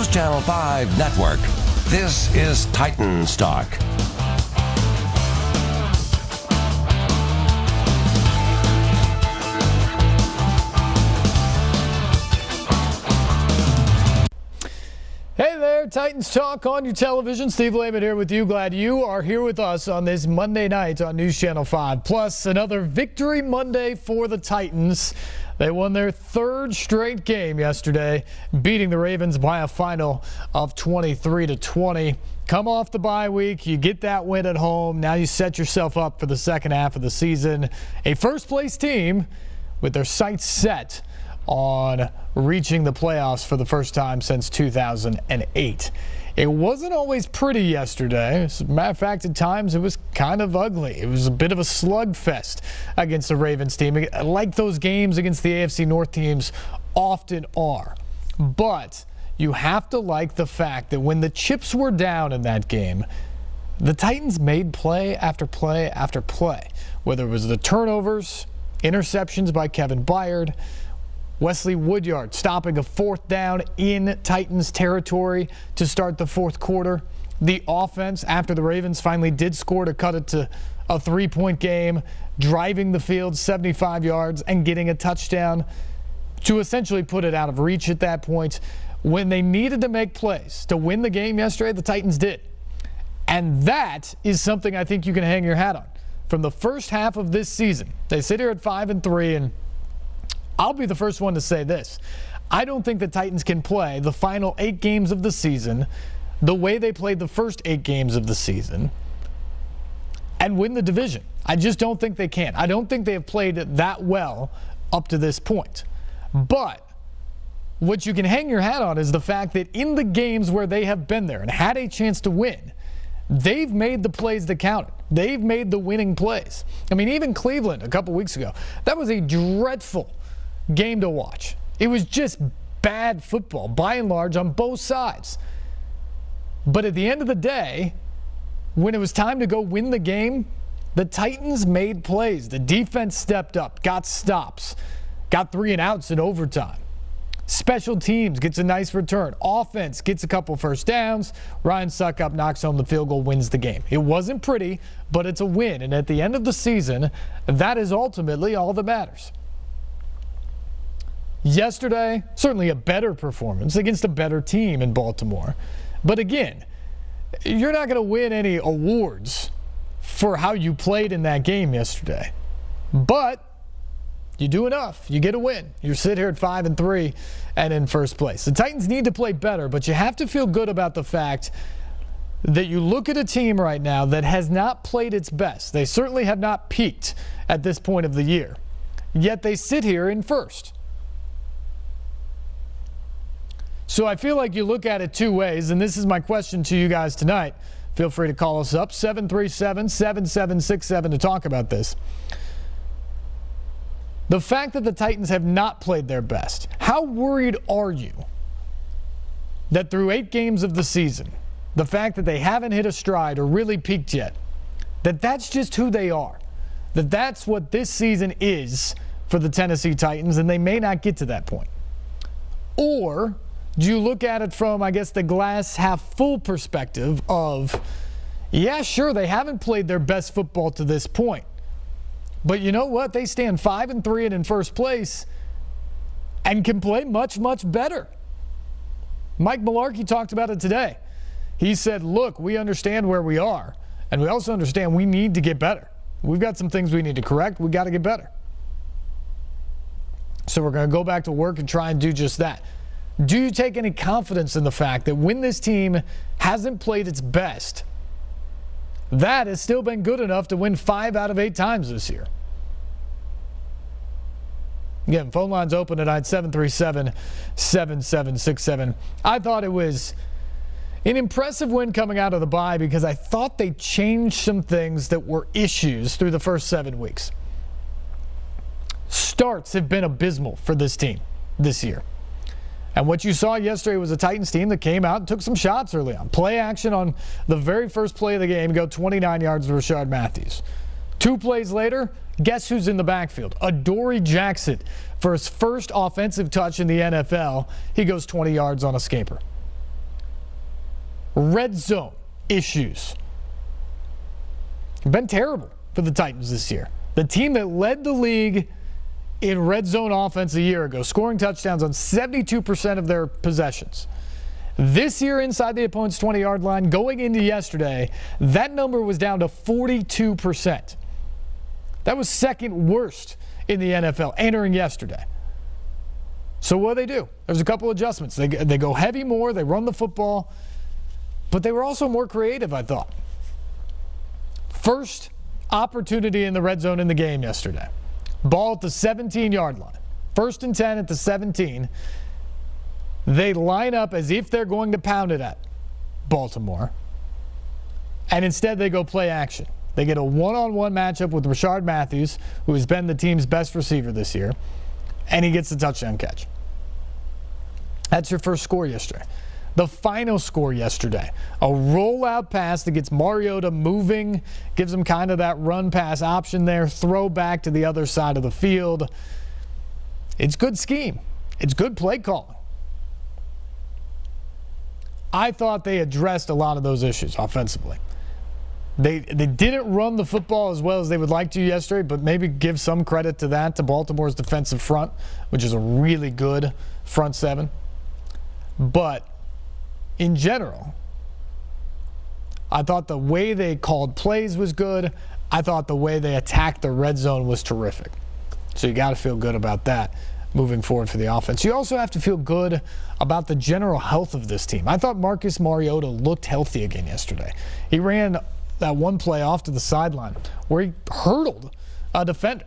News Channel 5 Network. This is Titans Talk. Hey there, Titans Talk on your television. Steve Layman here with you. Glad you are here with us on this Monday night on News Channel 5. Plus, another victory Monday for the Titans. They won their third straight game yesterday, beating the Ravens by a final of 23-20. Come off the bye week, you get that win at home. Now you set yourself up for the second half of the season. A first-place team with their sights set on reaching the playoffs for the first time since 2008. It wasn't always pretty yesterday. As a matter of fact, at times it was kind of ugly. It was a bit of a slugfest against the Ravens team, like those games against the AFC North teams often are. But you have to like the fact that when the chips were down in that game, the Titans made play after play after play, whether it was the turnovers, interceptions by Kevin Byard, Wesley Woodyard stopping a fourth down in Titans territory to start the fourth quarter. The offense, after the Ravens finally did score to cut it to a three-point game, driving the field 75 yards and getting a touchdown to essentially put it out of reach at that point. When they needed to make plays to win the game yesterday, the Titans did. And that is something I think you can hang your hat on. From the first half of this season, they sit here at 5-3, and I'll be the first one to say this. I don't think the Titans can play the final 8 games of the season the way they played the first 8 games of the season and win the division. I just don't think they can. I don't think they have played that well up to this point. But what you can hang your hat on is the fact that in the games where they have been there and had a chance to win, they've made the plays that counted. They've made the winning plays. I mean, even Cleveland a couple weeks ago, that was a dreadful game to watch. It was just bad football, by and large, on both sides. But at the end of the day, when it was time to go win the game, the Titans made plays. The defense stepped up, got stops, got 3 and outs in overtime. Special teams gets a nice return. Offense gets a couple first downs. Ryan Suckup knocks home the field goal, wins the game. It wasn't pretty, but it's a win. And at the end of the season, that is ultimately all that matters. Yesterday, certainly a better performance against a better team in Baltimore. But again, you're not going to win any awards for how you played in that game yesterday. But you do enough. You get a win. You sit here at 5-3 and in first place. The Titans need to play better, but you have to feel good about the fact that you look at a team right now that has not played its best. They certainly have not peaked at this point of the year. Yet they sit here in first. So I feel like you look at it two ways, and this is my question to you guys tonight. Feel free to call us up, 737-7767, to talk about this. The fact that the Titans have not played their best, how worried are you that through 8 games of the season, the fact that they haven't hit a stride or really peaked yet, that's just who they are, that's what this season is for the Tennessee Titans, and they may not get to that point? Or do you look at it from, I guess, the glass half full perspective of, yeah, sure, they haven't played their best football to this point, but you know what? They stand 5-3 and in first place and can play much, much better. Mike Mularkey talked about it today. He said, look, we understand where we are, and we also understand we need to get better. We've got some things we need to correct. We got to get better. So we're going to go back to work and try and do just that. Do you take any confidence in the fact that when this team hasn't played its best, that has still been good enough to win 5 out of 8 times this year? Again, phone lines open tonight, 737-7767. I thought it was an impressive win coming out of the bye because I thought they changed some things that were issues through the first 7 weeks. Starts have been abysmal for this team this year. And what you saw yesterday was a Titans team that came out and took some shots early on. Play action on the very first play of the game, go 29 yards to Rashard Matthews. 2 plays later, guess who's in the backfield? Adoree Jackson. For his first offensive touch in the NFL, he goes 20 yards on a scaper. red zone issues have been terrible for the Titans this year. The team that led the league in red zone offense a year ago, scoring touchdowns on 72% of their possessions. This year, inside the opponent's 20-yard line, going into yesterday, that number was down to 42%. That was second worst in the NFL entering yesterday. So what do? There's a couple adjustments. They go heavy more, they run the football, but they were also more creative, I thought. First opportunity in the red zone in the game yesterday. Ball at the 17-yard line. 1st and 10 at the 17. They line up as if they're going to pound it at Baltimore. And instead they go play action. They get a one-on-one matchup with Rashard Matthews, who has been the team's best receiver this year, and he gets the touchdown catch. That's your first score yesterday. The final score yesterday, a rollout pass that gets Mariota moving, gives him kind of that run pass option there, throw back to the other side of the field. It's good scheme. It's good play calling. I thought they addressed a lot of those issues offensively. They didn't run the football as well as they would like to yesterday, but maybe give some credit to that, to Baltimore's defensive front, which is a really good front seven. But in general, I thought the way they called plays was good. I thought the way they attacked the red zone was terrific. So you got to feel good about that moving forward for the offense. You also have to feel good about the general health of this team. I thought Marcus Mariota looked healthy again yesterday. He ran that one play off to the sideline where he hurdled a defender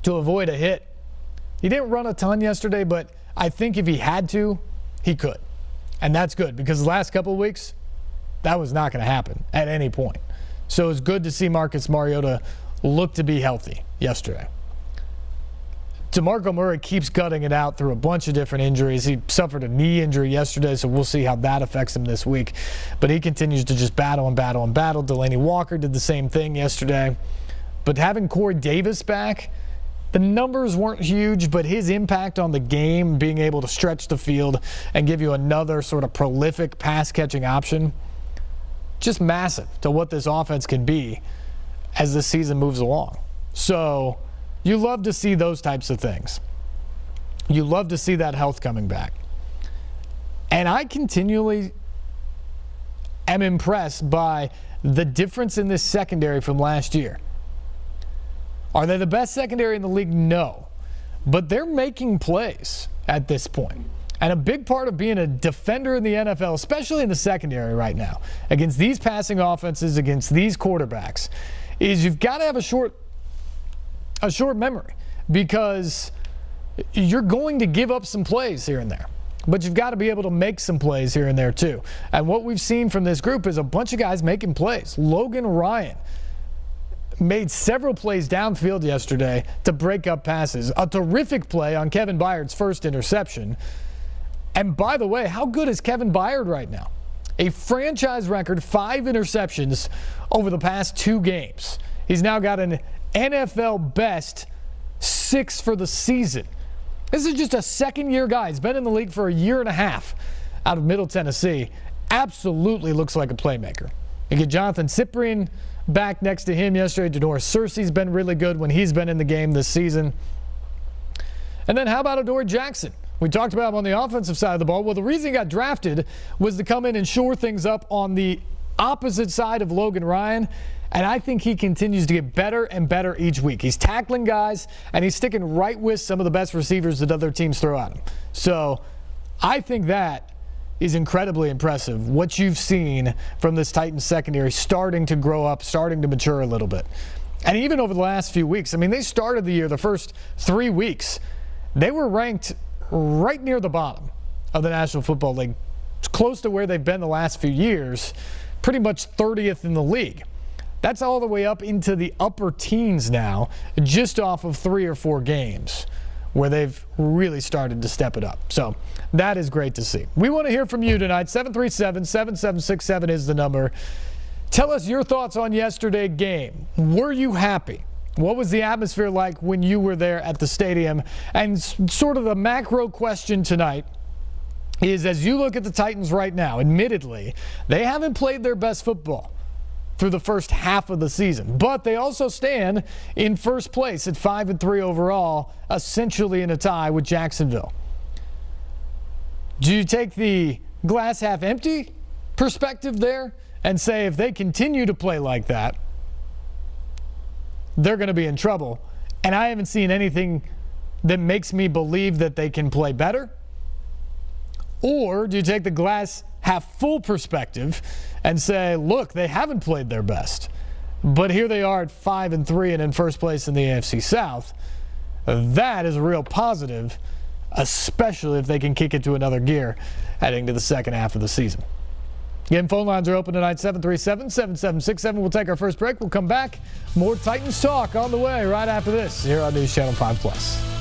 to avoid a hit. He didn't run a ton yesterday, but I think if he had to, he could. And that's good because the last couple of weeks, that was not going to happen at any point. So it's good to see Marcus Mariota look to be healthy yesterday. DeMarco Murray keeps gutting it out through a bunch of different injuries. He suffered a knee injury yesterday, so we'll see how that affects him this week. But he continues to just battle and battle and battle. Delaney Walker did the same thing yesterday. But having Corey Davis back, the numbers weren't huge, but his impact on the game, being able to stretch the field and give you another sort of prolific pass-catching option, just massive to what this offense can be as the season moves along. So you love to see those types of things. You love to see that health coming back. And I continually am impressed by the difference in this secondary from last year. Are they the best secondary in the league? No. But they're making plays at this point. And a big part of being a defender in the NFL, especially in the secondary right now, against these passing offenses, against these quarterbacks, is you've got to have a short memory, because you're going to give up some plays here and there. But you've got to be able to make some plays here and there too. And what we've seen from this group is a bunch of guys making plays. Logan Ryan made several plays downfield yesterday to break up passes. A terrific play on Kevin Byard's first interception. And by the way, how good is Kevin Byard right now? A franchise record 5 interceptions over the past 2 games. He's now got an NFL best 6 for the season. This is just a second-year guy. He's been in the league for a year and a half out of Middle Tennessee. Absolutely looks like a playmaker. You get Jonathan Cyprien back next to him yesterday. Denora Searcy's been really good when he's been in the game this season. And then how about Adoree Jackson? We talked about him on the offensive side of the ball. Well, the reason he got drafted was to come in and shore things up on the opposite side of Logan Ryan. And I think he continues to get better and better each week. He's tackling guys, and he's sticking right with some of the best receivers that other teams throw at him. So I think that is incredibly impressive, what you've seen from this Titans secondary starting to grow up, starting to mature a little bit. And even over the last few weeks, I mean, they started the year, the first 3 weeks, they were ranked right near the bottom of the National Football League. It's close to where they've been the last few years, pretty much 30th in the league. That's all the way up into the upper teens now, just off of 3 or 4 games where they've really started to step it up. So that is great to see. We want to hear from you tonight. 737-7767 is the number. Tell us your thoughts on yesterday's game. Were you happy? What was the atmosphere like when you were there at the stadium? And sort of the macro question tonight, is as you look at the Titans right now, admittedly, they haven't played their best football through the first half of the season, but they also stand in first place at 5-3 overall, essentially in a tie with Jacksonville. Do you take the glass half empty perspective there and say if they continue to play like that, they're going to be in trouble? And I haven't seen anything that makes me believe that they can play better. Or do you take the glass half full perspective and say, look, they haven't played their best, but here they are at 5-3 and in first place in the AFC South? That is a real positive, especially if they can kick it to another gear heading to the second half of the season. Again, phone lines are open tonight, 737-7767. We'll take our first break. We'll come back. More Titans talk on the way right after this here on News Channel 5+.